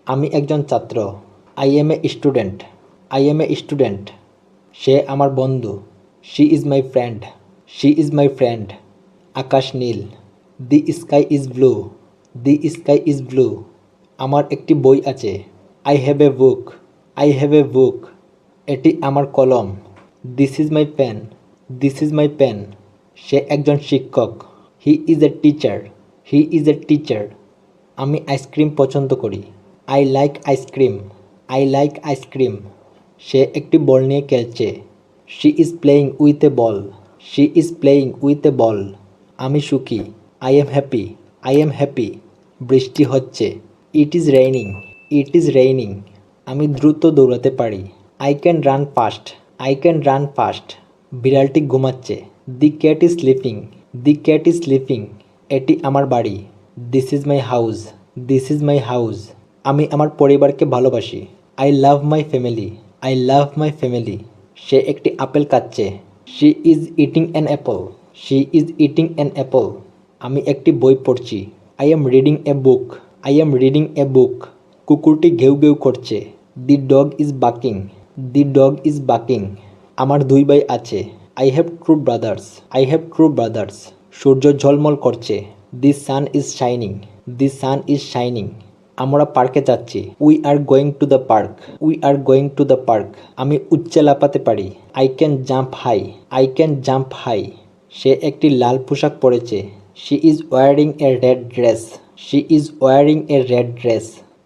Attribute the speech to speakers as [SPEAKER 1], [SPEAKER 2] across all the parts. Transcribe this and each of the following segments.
[SPEAKER 1] আমি একজন ছাত্র। I am a student. I am a student. সে আমার বন্ধু। She is my friend. She is my friend. আকাশ নীল। The sky is blue. The sky is blue. আমার একটি বই আছে। I have a book. I have a book. এটি আমার কলম। This is my pen. This is my pen. সে একজন শিক্ষক। He is a teacher. He is a teacher. আমি আইসক্রিম পছন্দ করি। I like ice cream. I like ice cream. সে একটি বল নিয়ে খেলছে। She is playing with a ball. She is playing with a ball. আমি সুখী। I am happy. I am happy. বৃষ্টি হচ্ছে। It is raining. It is raining. আমি দ্রুত দৌড়াতে পারি। I can run fast. I can run fast. বিড়ালটি ঘুমাচ্ছে। The cat is sleeping. The cat is sleeping. এটি আমার বাড়ি। This is my house. This is my house. আমি আমার পরিবারকে ভালোবাসি। I love my family. I love my family. সে একটি আপেল খাচ্ছে। She is eating an apple. She is eating an apple. আমি একটি বই পড়ছি। I am reading a book. I am reading a book. কুকুরটি ঘেউ ঘেউ করছে। The dog is barking. The dog is barking. আমার দুই ভাই আছে। I have two brothers. I have two brothers. সূর্য ঝলমল করছে। দি sun is shining. The sun is shining. আমরা পার্কে যাচ্ছি। We are going to the park. We are going to the park. আমি উচ্চে লাফাতে পারি। I can jump high. I can jump high. সে একটি লাল পোশাক পরেছে। She is wearing a red dress. She is wearing a red dress.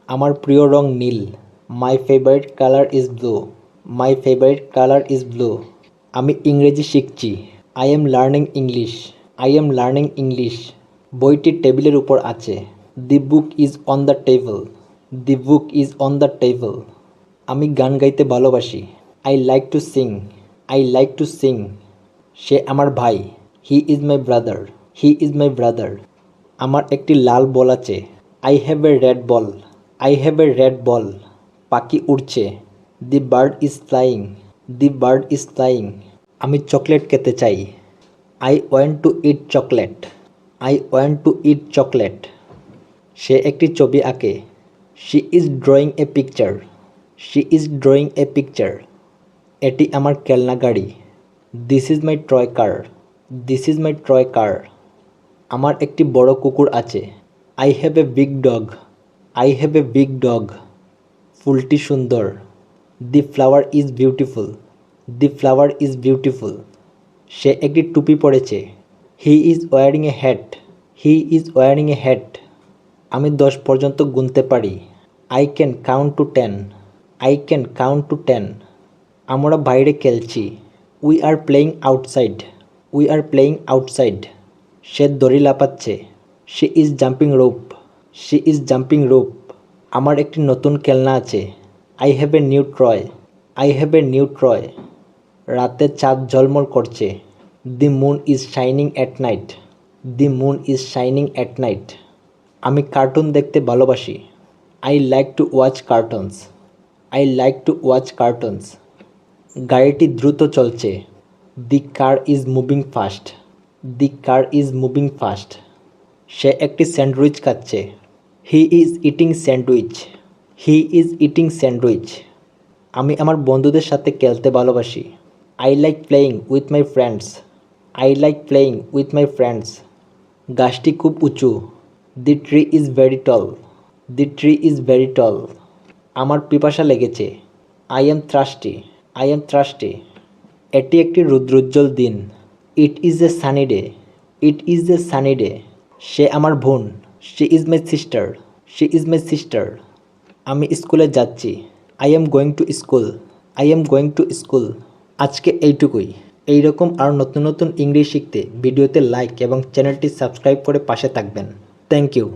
[SPEAKER 1] আমার প্রিয় রং নীল। My favourite colour is blue. My favourite colour is blue. আমি ইংরেজি শিখছি। I am learning English. I am learning English. বইটি টেবিলের উপর আছে। The book is on the table. The book is on the table. আমি গান গাইতে ভালোবাসি। I like to sing. I like to sing. সে আমার ভাই। He is my brother. He is my brother. আমার একটি লাল বল আছে। I have a red ball. I have a red ball. পাখি উড়ছে। The bird is flying. The bird is flying. আমি চকলেট খেতে চাই। I want to eat chocolate. I want to eat chocolate. সে একটি ছবি আঁকে। She is drawing a picture. She is drawing a picture. এটি আমার খেলনা গাড়ি। This is my toy car. This is my toy car. আমার একটি বড় কুকুর আছে। I have a big dog. I have a big dog. ফুলটি সুন্দর। The flower is beautiful. The flower is beautiful. সে একটি টুপি পরেছে। He is wearing a hat. He is wearing a hat. আমি 10 পর্যন্ত গুনতে পারি। I can count to 10। I can count to 10। আমরা বাইরে খেলছি। We are playing outside. We are playing outside. সে দড়ি লাফাচ্ছে। She is jumping rope. She is jumping rope. আমার একটি নতুন খেলনা আছে। I have a new toy. I have a new toy. রাতে চাঁদ ঝলমল করছে। The moon is shining at night. The moon is shining at night. আমি কার্টুন দেখতে ভালোবাসি। I like to watch cartoons. I like to watch cartoons. গাড়িটি দ্রুত চলছে। The car is moving fast. The car is moving fast. সে একটি sandwich খাচ্ছে। He is eating sandwich. He is eating sandwich. আমি আমার বন্ধুদের সাথে খেলতে ভালোবাসি। I like playing with my friends. I like playing with my friends. গাছটি খুব উঁচু। দি tree is very tall. The tree is very tall. আমার পিপাসা লেগেছে। I am thirsty. I am thirsty. এটি একটি রৌদ্রোজ্জ্বল দিন। It is a sunny day. It is a sunny day. সে আমার বোন। She is my sister. She is my sister. আমি স্কুলে যাচ্ছি। I am going to school. I am going to school. আজকে এইটুকুই। এইরকম আরও নতুন নতুন ইংরেজি শিখতে ভিডিওতে লাইক এবং চ্যানেলটি সাবস্ক্রাইব করে পাশে থাকবেন। Thank you.